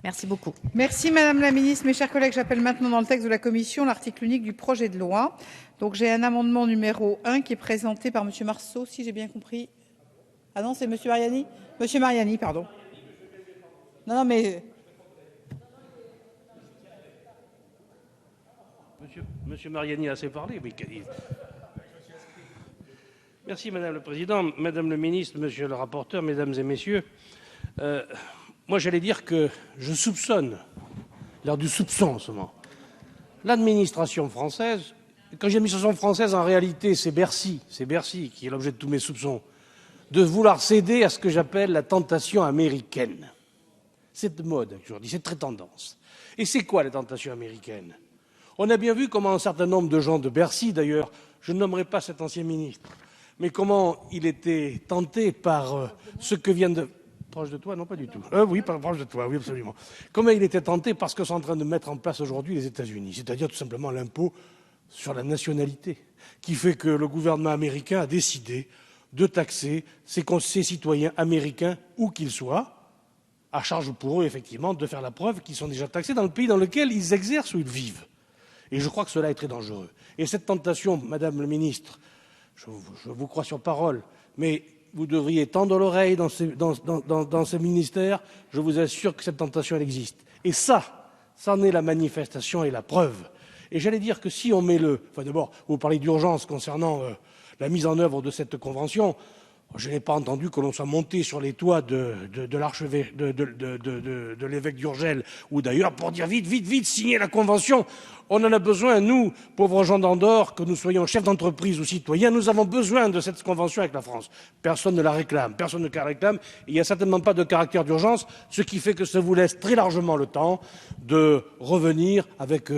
Merci beaucoup. Merci Madame la Ministre. Mes chers collègues, j'appelle maintenant dans le texte de la Commission l'article unique du projet de loi. Donc j'ai un amendement numéro 1 qui est présenté par Monsieur Marceau, si j'ai bien compris. Ah non, c'est Monsieur Mariani. Monsieur Mariani, pardon. Non, mais... Monsieur Mariani a assez parlé, oui. Merci Madame le Président, Madame le Ministre, Monsieur le rapporteur, Mesdames et Messieurs. Moi, j'allais dire que je soupçonne, l'heure du soupçon en ce moment, l'administration française. Quand j'ai l'administration française, en réalité, c'est Bercy qui est l'objet de tous mes soupçons, de vouloir céder à ce que j'appelle la tentation américaine. C'est de mode aujourd'hui, c'est très tendance. Et c'est quoi la tentation américaine? On a bien vu comment un certain nombre de gens de Bercy, d'ailleurs, je ne nommerai pas cet ancien ministre, mais comment il était tenté par ce que vient de... Proche de toi? Non, pas du tout. Oui, proche de toi, oui, absolument. Comment il était tenté par ce que sont en train de mettre en place aujourd'hui les États-Unis, c'est-à-dire tout simplement l'impôt sur la nationalité, qui fait que le gouvernement américain a décidé de taxer ses citoyens américains, où qu'ils soient, à charge pour eux, effectivement, de faire la preuve qu'ils sont déjà taxés dans le pays dans lequel ils exercent ou ils vivent. Et je crois que cela est très dangereux. Et cette tentation, Madame le Ministre, je vous crois sur parole, mais vous devriez tendre l'oreille dans ce ministère. Je vous assure que cette tentation, elle existe. Et ça en est la manifestation et la preuve. Et j'allais dire que si on met enfin d'abord, vous parlez d'urgence concernant la mise en œuvre de cette convention. Je n'ai pas entendu que l'on soit monté sur les toits de l'évêque d'Urgell, ou d'ailleurs pour dire vite, signez la convention. On en a besoin, nous, pauvres gens d'Andorre, que nous soyons chefs d'entreprise ou citoyens, nous avons besoin de cette convention avec la France. Personne ne la réclame, personne ne la réclame, il n'y a certainement pas de caractère d'urgence, ce qui fait que ça vous laisse très largement le temps de revenir avec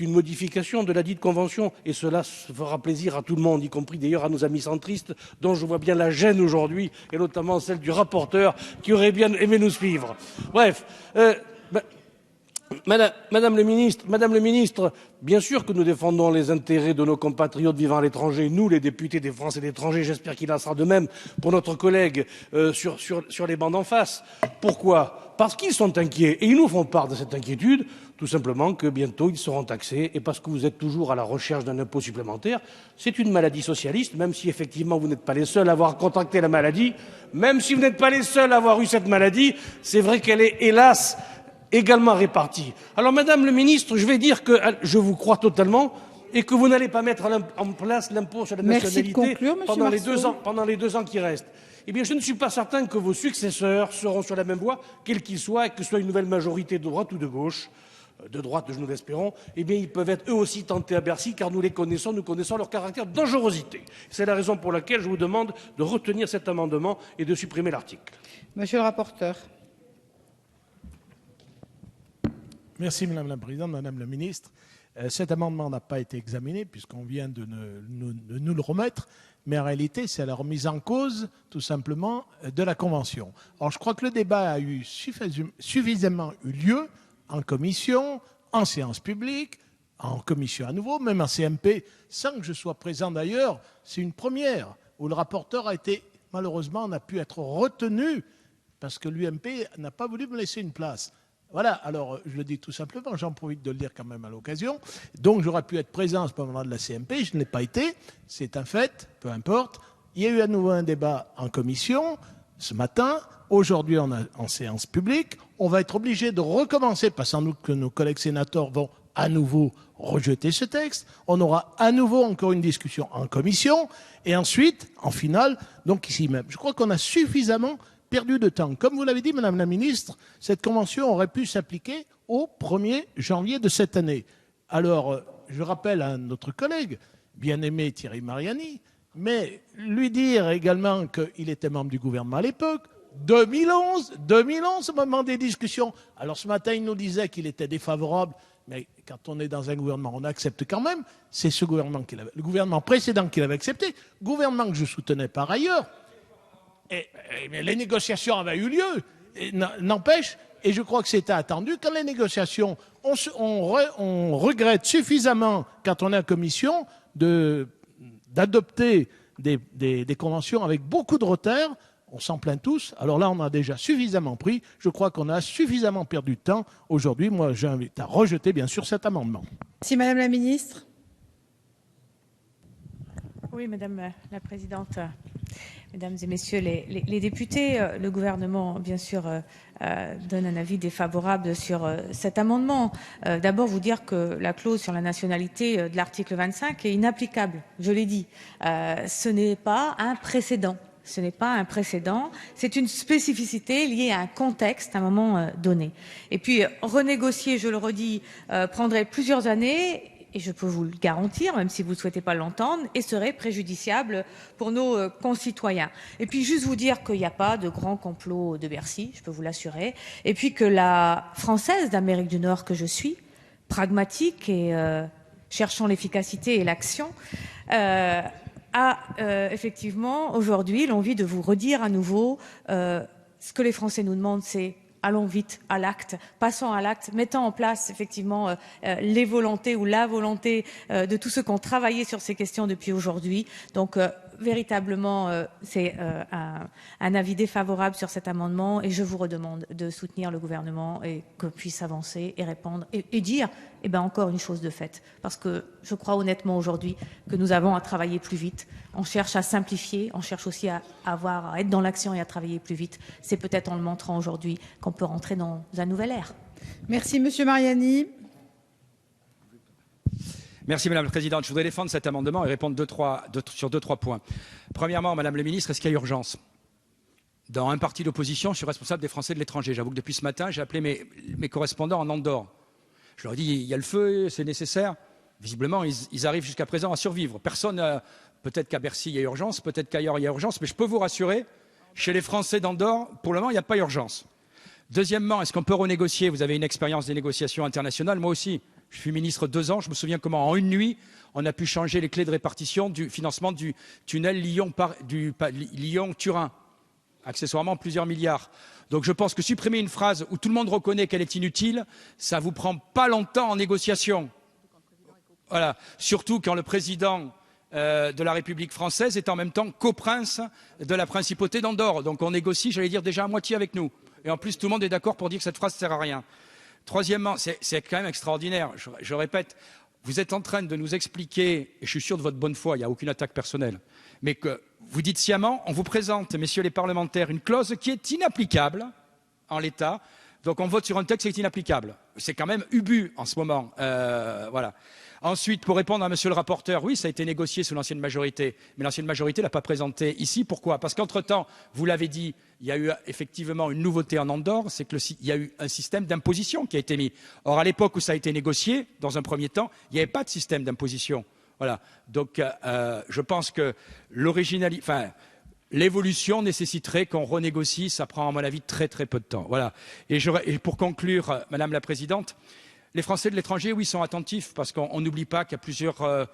une modification de la dite convention, et cela fera plaisir à tout le monde, y compris d'ailleurs à nos amis centristes, dont je vois bien la gêne aujourd'hui, et notamment celle du rapporteur, qui aurait bien aimé nous suivre. Bref, Madame le Ministre, bien sûr que nous défendons les intérêts de nos compatriotes vivant à l'étranger, nous, les députés des Français de l'étranger, j'espère qu'il en sera de même pour notre collègue sur les bancs d'en face. Pourquoi? Parce qu'ils sont inquiets, et ils nous font part de cette inquiétude, tout simplement que bientôt ils seront taxés, et parce que vous êtes toujours à la recherche d'un impôt supplémentaire. C'est une maladie socialiste, même si effectivement vous n'êtes pas les seuls à avoir contracté la maladie, même si vous n'êtes pas les seuls à avoir eu cette maladie, c'est vrai qu'elle est, hélas, également répartie. Alors, Madame le Ministre, je vais dire que je vous crois totalement et que vous n'allez pas mettre en place l'impôt sur la nationalité pendant les 2 ans qui restent. Eh bien, je ne suis pas certain que vos successeurs seront sur la même voie, quel qu'il soit, et que ce soit une nouvelle majorité de droite ou de gauche, de droite, nous l'espérons, eh bien, ils peuvent être eux aussi tentés à Bercy, car nous connaissons leur caractère de dangerosité. C'est la raison pour laquelle je vous demande de retenir cet amendement et de supprimer l'article. Monsieur le rapporteur. Merci Madame la Présidente, Madame la Ministre. Cet amendement n'a pas été examiné puisqu'on vient de nous le remettre, mais en réalité c'est la remise en cause tout simplement de la Convention. Alors je crois que le débat a eu suffisamment eu lieu en commission, en séance publique, en commission à nouveau, même en CMP, sans que je sois présent d'ailleurs. C'est une première où le rapporteur a été, malheureusement, n'a pu être retenu parce que l'UMP n'a pas voulu me laisser une place. Voilà, alors je le dis tout simplement, j'en profite de le dire quand même à l'occasion. Donc j'aurais pu être présent à ce moment-là de la CMP, je ne l'ai pas été, c'est un fait, peu importe. Il y a eu à nouveau un débat en commission ce matin, aujourd'hui en séance publique. On va être obligé de recommencer, parce sans doute que nos collègues sénateurs vont à nouveau rejeter ce texte. On aura à nouveau encore une discussion en commission, et ensuite, en finale, donc ici même. Je crois qu'on a suffisamment perdu de temps. Comme vous l'avez dit, Madame la Ministre, cette convention aurait pu s'appliquer au 1er janvier de cette année. Alors, je rappelle à notre collègue, bien-aimé Thierry Mariani, mais lui dire également qu'il était membre du gouvernement à l'époque, 2011, au moment des discussions. Alors ce matin, il nous disait qu'il était défavorable, mais quand on est dans un gouvernement, on accepte quand même. C'est ce gouvernement le gouvernement précédent qui l'avait accepté, gouvernement que je soutenais par ailleurs. Mais les négociations avaient eu lieu, n'empêche, et je crois que c'était attendu, quand les négociations, on regrette suffisamment, quand on est en commission, d'adopter des conventions avec beaucoup de retard, on s'en plaint tous. Alors là, on a déjà suffisamment pris. Je crois qu'on a suffisamment perdu de temps. Aujourd'hui, moi, j'invite à rejeter, bien sûr, cet amendement. Merci, Madame la Ministre. Oui, Madame la Présidente, Mesdames et Messieurs les députés, le gouvernement, bien sûr, donne un avis défavorable sur cet amendement. D'abord, vous dire que la clause sur la nationalité de l'article 25 est inapplicable, je l'ai dit. Ce n'est pas un précédent. Ce n'est pas un précédent, c'est une spécificité liée à un contexte à un moment donné. Et puis, renégocier, je le redis, prendrait plusieurs années. Et je peux vous le garantir, même si vous ne souhaitez pas l'entendre, et serait préjudiciable pour nos concitoyens. Et puis juste vous dire qu'il n'y a pas de grand complot de Bercy, je peux vous l'assurer, et puis que la Française d'Amérique du Nord que je suis, pragmatique et cherchant l'efficacité et l'action, a effectivement aujourd'hui l'envie de vous redire à nouveau ce que les Français nous demandent, c'est allons vite à l'acte, passons à l'acte, mettons en place effectivement les volontés ou la volonté de tous ceux qui ont travaillé sur ces questions depuis aujourd'hui. Donc véritablement, c'est un avis défavorable sur cet amendement et je vous redemande de soutenir le gouvernement et qu'on puisse avancer et répondre et dire, eh ben encore une chose de faite, parce que je crois honnêtement aujourd'hui que nous avons à travailler plus vite. On cherche à simplifier, on cherche aussi à être dans l'action et à travailler plus vite. C'est peut-être en le montrant aujourd'hui qu'on peut rentrer dans un nouvel ère. Merci, Monsieur Mariani. Merci Madame la Présidente. Je voudrais défendre cet amendement et répondre sur deux, trois points. Premièrement, Madame la Ministre, est-ce qu'il y a urgence ? Dans un parti d'opposition, je suis responsable des Français de l'étranger. J'avoue que depuis ce matin, j'ai appelé mes correspondants en Andorre. Je leur ai dit, il y a le feu, c'est nécessaire. Visiblement, ils arrivent jusqu'à présent à survivre. Personne, peut-être qu'à Bercy, il y a urgence, peut-être qu'ailleurs, il y a urgence, mais je peux vous rassurer, chez les Français d'Andorre, pour le moment, il n'y a pas urgence. Deuxièmement, est-ce qu'on peut renégocier ? Vous avez une expérience des négociations internationales, moi aussi. Je suis ministre 2 ans, je me souviens comment en une nuit, on a pu changer les clés de répartition du financement du tunnel Lyon-Turin, accessoirement plusieurs milliards. Donc je pense que supprimer une phrase où tout le monde reconnaît qu'elle est inutile, ça ne vous prend pas longtemps en négociation. Voilà. Surtout quand le président de la République française est en même temps coprince de la principauté d'Andorre. Donc on négocie, j'allais dire, déjà à moitié avec nous. Et en plus, tout le monde est d'accord pour dire que cette phrase ne sert à rien. Troisièmement, c'est quand même extraordinaire, je répète, vous êtes en train de nous expliquer, et je suis sûr de votre bonne foi, il n'y a aucune attaque personnelle, mais que vous dites sciemment, on vous présente, messieurs les parlementaires, une clause qui est inapplicable en l'état, donc on vote sur un texte qui est inapplicable. C'est quand même ubu en ce moment. Voilà. Ensuite, pour répondre à monsieur le rapporteur, oui, ça a été négocié sous l'ancienne majorité, mais l'ancienne majorité ne l'a pas présenté ici. Pourquoi ? Parce qu'entre-temps, vous l'avez dit, il y a eu effectivement une nouveauté en Andorre, c'est qu'il y a eu un système d'imposition qui a été mis. Or, à l'époque où ça a été négocié, dans un premier temps, il n'y avait pas de système d'imposition. Voilà. Donc, je pense que l'évolution nécessiterait qu'on renégocie. Ça prend, à mon avis, très très peu de temps. Voilà. Et pour conclure, Madame la Présidente, les Français de l'étranger, oui, sont attentifs parce qu'on n'oublie pas qu'à plusieurs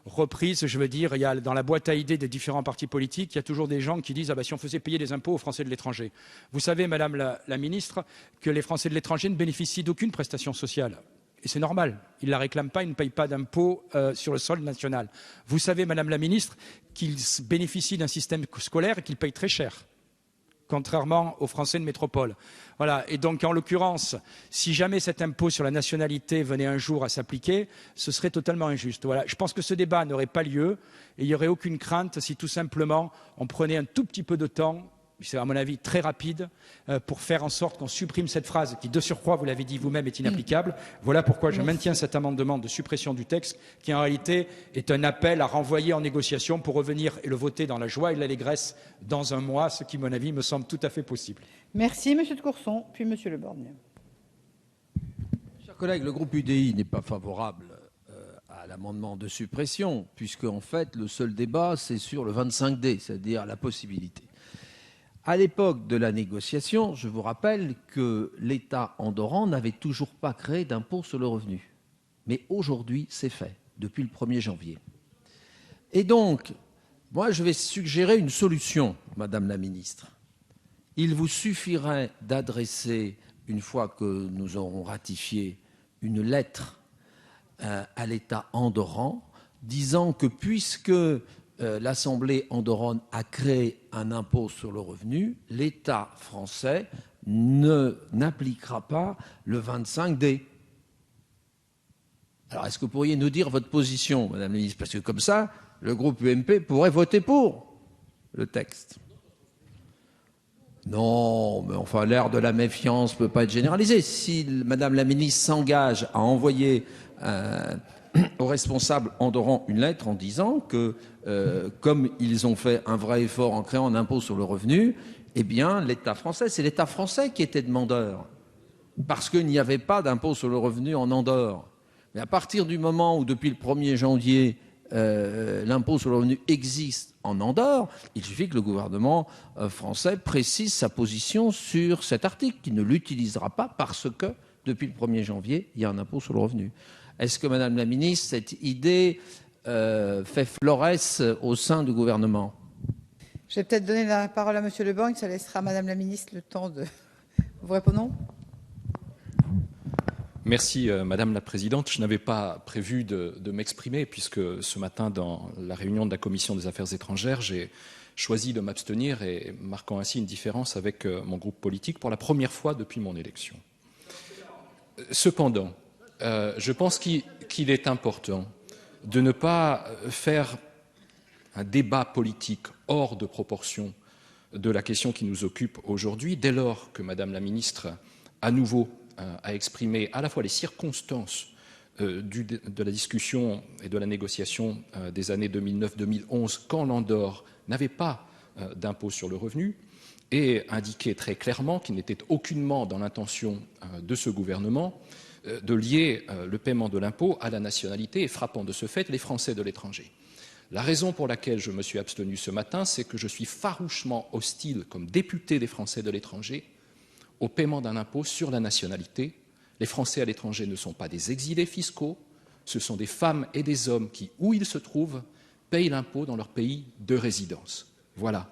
reprises, je veux dire, il y a dans la boîte à idées des différents partis politiques, il y a toujours des gens qui disent si on faisait payer des impôts aux Français de l'étranger. Vous savez, Madame la Ministre, que les Français de l'étranger ne bénéficient d'aucune prestation sociale. Et c'est normal. Ils ne la réclament pas, ils ne payent pas d'impôts sur le sol national. Vous savez, Madame la Ministre, qu'ils bénéficient d'un système scolaire et qu'ils payent très cher, contrairement aux Français de métropole. Voilà. Et donc, en l'occurrence, si jamais cet impôt sur la nationalité venait un jour à s'appliquer, ce serait totalement injuste. Voilà. Je pense que ce débat n'aurait pas lieu et il n'y aurait aucune crainte si tout simplement on prenait un tout petit peu de temps, c'est à mon avis très rapide, pour faire en sorte qu'on supprime cette phrase qui, de surcroît, vous l'avez dit vous-même, est inapplicable. Voilà pourquoi je maintiens cet amendement de suppression du texte qui, en réalité, est un appel à renvoyer en négociation pour revenir et le voter dans la joie et l'allégresse dans un mois, ce qui, à mon avis, me semble tout à fait possible. Merci, Monsieur de Courson, puis Monsieur Le Borgne. Chers collègues, le groupe UDI n'est pas favorable à l'amendement de suppression, puisque, en fait, le seul débat, c'est sur le 25D, c'est-à-dire la possibilité. À l'époque de la négociation, je vous rappelle que l'État andorran n'avait toujours pas créé d'impôt sur le revenu. Mais aujourd'hui, c'est fait, depuis le 1er janvier. Et donc, moi, je vais suggérer une solution, Madame la Ministre. Il vous suffirait d'adresser, une fois que nous aurons ratifié, une lettre à l'État andorran disant que puisque l'Assemblée andorrane a créé un impôt sur le revenu, l'État français n'appliquera pas le 25D. Alors, est-ce que vous pourriez nous dire votre position, Madame la ministre? Parce que comme ça, le groupe UMP pourrait voter pour le texte. Non, mais enfin, l'air de la méfiance ne peut pas être généralisé. Si Madame la ministre s'engage à envoyer aux responsables andorrans une lettre en disant que, comme ils ont fait un vrai effort en créant un impôt sur le revenu, eh bien, l'État français, c'est l'État français qui était demandeur, parce qu'il n'y avait pas d'impôt sur le revenu en Andorre. Mais à partir du moment où, depuis le 1er janvier, l'impôt sur le revenu existe en Andorre, il suffit que le gouvernement français précise sa position sur cet article, qui ne l'utilisera pas parce que, depuis le 1er janvier, il y a un impôt sur le revenu. Est-ce que, Madame la ministre, cette idée fait florès au sein du gouvernement? Je vais peut-être donner la parole à Monsieur Le Borgne, ça laissera à Madame la ministre le temps de vous répondre. Merci Madame la Présidente. Je n'avais pas prévu de m'exprimer puisque ce matin, dans la réunion de la Commission des Affaires étrangères, j'ai choisi de m'abstenir et marquant ainsi une différence avec mon groupe politique pour la première fois depuis mon élection. Cependant, je pense qu'il est important de ne pas faire un débat politique hors de proportion de la question qui nous occupe aujourd'hui, dès lors que Madame la Ministre, à nouveau, a exprimé à la fois les circonstances de la discussion et de la négociation des années 2009-2011, quand l'Andorre n'avait pas d'impôt sur le revenu, et indiqué très clairement qu'il n'était aucunement dans l'intention de ce gouvernement de lier le paiement de l'impôt à la nationalité et frappant de ce fait les Français de l'étranger. La raison pour laquelle je me suis abstenu ce matin, c'est que je suis farouchement hostile, comme député des Français de l'étranger, au paiement d'un impôt sur la nationalité. Les Français à l'étranger ne sont pas des exilés fiscaux, ce sont des femmes et des hommes qui, où ils se trouvent, payent l'impôt dans leur pays de résidence. Voilà.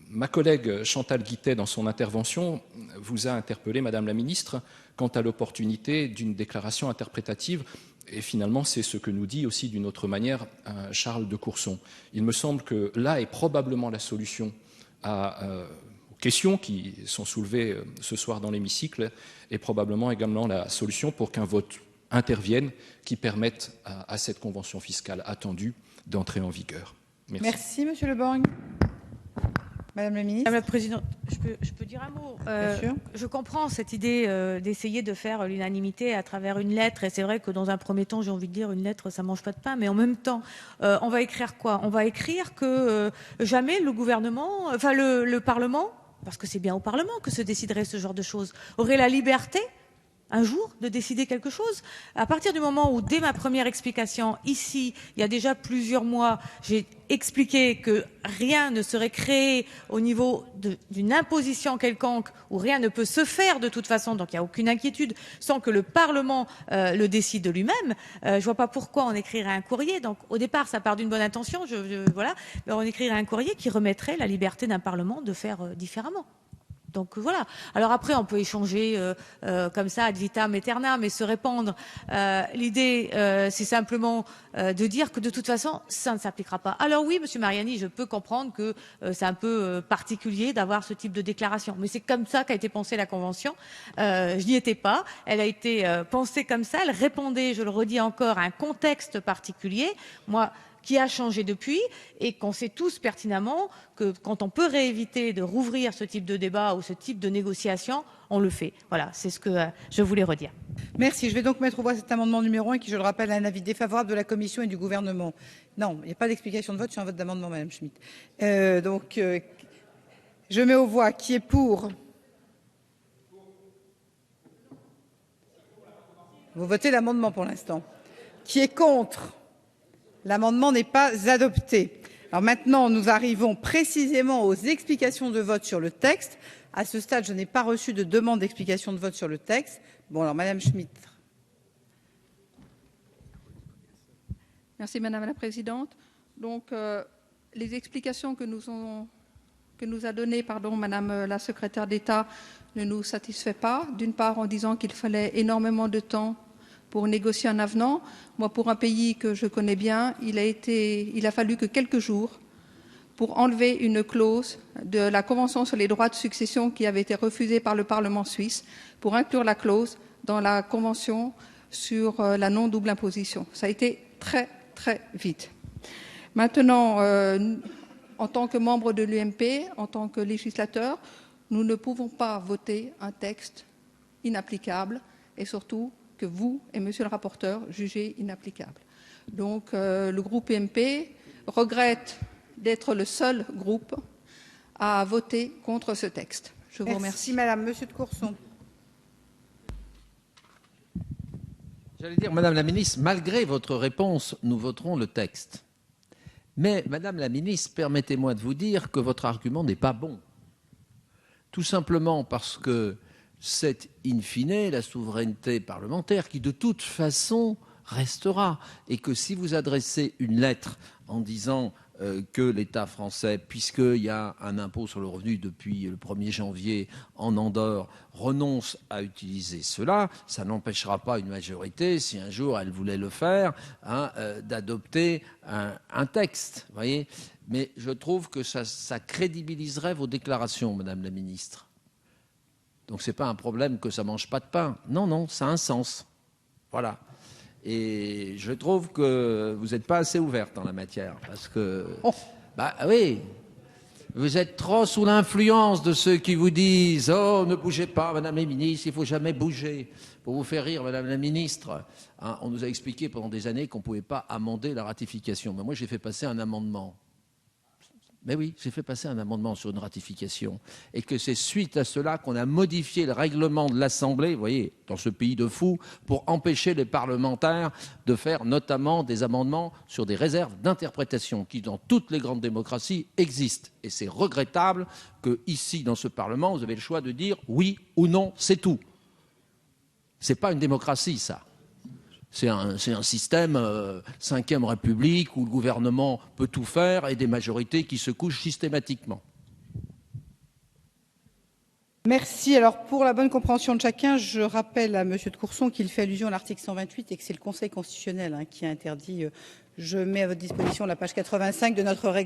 Ma collègue Chantal Guittet, dans son intervention, vous a interpellé, Madame la Ministre, quant à l'opportunité d'une déclaration interprétative. Et finalement, c'est ce que nous dit aussi d'une autre manière Charles de Courson. Il me semble que là est probablement la solution aux questions qui sont soulevées ce soir dans l'hémicycle et probablement également la solution pour qu'un vote intervienne qui permette à cette convention fiscale attendue d'entrer en vigueur. Merci. Merci, Monsieur Le Borgne. Madame la ministre. Madame la Présidente, je peux dire un mot. Bien sûr. Je comprends cette idée d'essayer de faire l'unanimité à travers une lettre. Et c'est vrai que dans un premier temps, j'ai envie de dire une lettre, ça mange pas de pain. Mais en même temps, on va écrire quoi? On va écrire que jamais le gouvernement, enfin le Parlement, parce que c'est bien au Parlement que se déciderait ce genre de choses, aurait la liberté un jour de décider quelque chose. À partir du moment où, dès ma première explication, ici, il y a déjà plusieurs mois, j'ai expliqué que rien ne serait créé au niveau d'une imposition quelconque, où rien ne peut se faire de toute façon, donc il n'y a aucune inquiétude, sans que le Parlement le décide de lui-même, je ne vois pas pourquoi on écrirait un courrier. Donc au départ, ça part d'une bonne intention, voilà, mais on écrirait un courrier qui remettrait la liberté d'un Parlement de faire différemment. Donc voilà. Alors après, on peut échanger comme ça, ad vitam aeternam, et se répandre. L'idée, c'est simplement de dire que de toute façon, ça ne s'appliquera pas. Alors oui, Monsieur Mariani, je peux comprendre que c'est un peu particulier d'avoir ce type de déclaration. Mais c'est comme ça qu'a été pensée la Convention. Je n'y étais pas. Elle a été pensée comme ça. Elle répondait, je le redis encore, à un contexte particulier. Moi, qui a changé depuis, et qu'on sait tous pertinemment que quand on peut rééviter de rouvrir ce type de débat ou ce type de négociation, on le fait. Voilà, c'est ce que je voulais redire. Merci. Je vais donc mettre au voie cet amendement numéro 1 qui, je le rappelle, a un avis défavorable de la Commission et du gouvernement. Non, il n'y a pas d'explication de vote sur un vote d'amendement, Madame Schmitt. Je mets au voie qui est pour. Vous votez l'amendement pour l'instant. Qui est contre? L'amendement n'est pas adopté. Alors maintenant, nous arrivons précisément aux explications de vote sur le texte. À ce stade, je n'ai pas reçu de demande d'explication de vote sur le texte. Bon, alors Madame Schmitt. Merci Madame la Présidente. Donc, les explications que nous a données Madame la Secrétaire d'État ne nous satisfait pas. D'une part, en disant qu'il fallait énormément de temps pour négocier un avenant. Moi, pour un pays que je connais bien, il a fallu que quelques jours pour enlever une clause de la Convention sur les droits de succession qui avait été refusée par le Parlement suisse, pour inclure la clause dans la Convention sur la non-double imposition. Ça a été très, très vite. Maintenant, en tant que membre de l'UMP, en tant que législateur, nous ne pouvons pas voter un texte inapplicable et surtout que vous et monsieur le rapporteur jugez inapplicable. Donc le groupe UMP regrette d'être le seul groupe à voter contre ce texte. Je vous remercie. Merci madame. Monsieur de Courson. J'allais dire, madame la ministre, malgré votre réponse, nous voterons le texte. Mais, madame la ministre, permettez-moi de vous dire que votre argument n'est pas bon. Tout simplement parce que c'est, in fine, la souveraineté parlementaire qui, de toute façon, restera. Et que si vous adressez une lettre en disant que l'État français, puisqu'il y a un impôt sur le revenu depuis le 1er janvier en Andorre, renonce à utiliser cela, ça n'empêchera pas une majorité, si un jour elle voulait le faire, d'adopter un texte. Voyez. Mais je trouve que ça crédibiliserait vos déclarations, madame la ministre. Donc ce n'est pas un problème que ça ne mange pas de pain. Non, non, ça a un sens. Voilà. Et je trouve que vous n'êtes pas assez ouverte en la matière. Parce que, bah oui, vous êtes trop sous l'influence de ceux qui vous disent « Oh, ne bougez pas, madame la ministre, il ne faut jamais bouger ». Pour vous faire rire, madame la ministre, hein, on nous a expliqué pendant des années qu'on ne pouvait pas amender la ratification. Mais moi, j'ai fait passer un amendement. Mais oui, j'ai fait passer un amendement sur une ratification. Et que c'est suite à cela qu'on a modifié le règlement de l'Assemblée, vous voyez, dans ce pays de fous, pour empêcher les parlementaires de faire notamment des amendements sur des réserves d'interprétation qui, dans toutes les grandes démocraties, existent. Et c'est regrettable que, ici, dans ce Parlement, vous avez le choix de dire oui ou non, c'est tout. Ce n'est pas une démocratie, ça. C'est un système 5e République où le gouvernement peut tout faire et des majorités qui se couchent systématiquement. Merci. Alors, pour la bonne compréhension de chacun, je rappelle à monsieur de Courson qu'il fait allusion à l'article 128 et que c'est le Conseil constitutionnel qui a interdit. Je mets à votre disposition la page 85 de notre règlement.